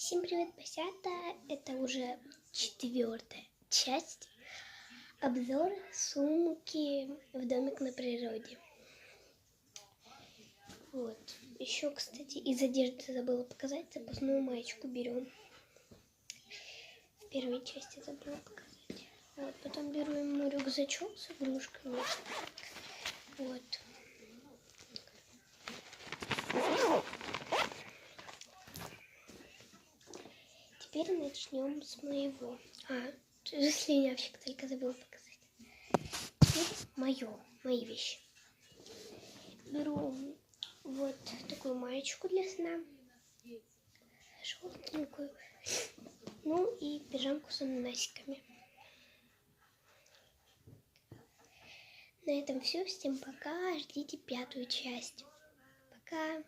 Всем привет, посята! Это уже 4-я часть. Обзор сумки в домик на природе. Вот. Еще, кстати, из одежды забыла показать. Запасную маечку берем. В первой части забыла показать. Вот. Потом беру ему рюкзачок с игрушками. Вот. Теперь начнем с моего. Слюнявчик только забыла показать. Теперь мои вещи. Беру вот такую маечку для сна, желтенькую, ну и пижамку с ананасиками. На этом все. Всем пока. Ждите 5-ю часть. Пока.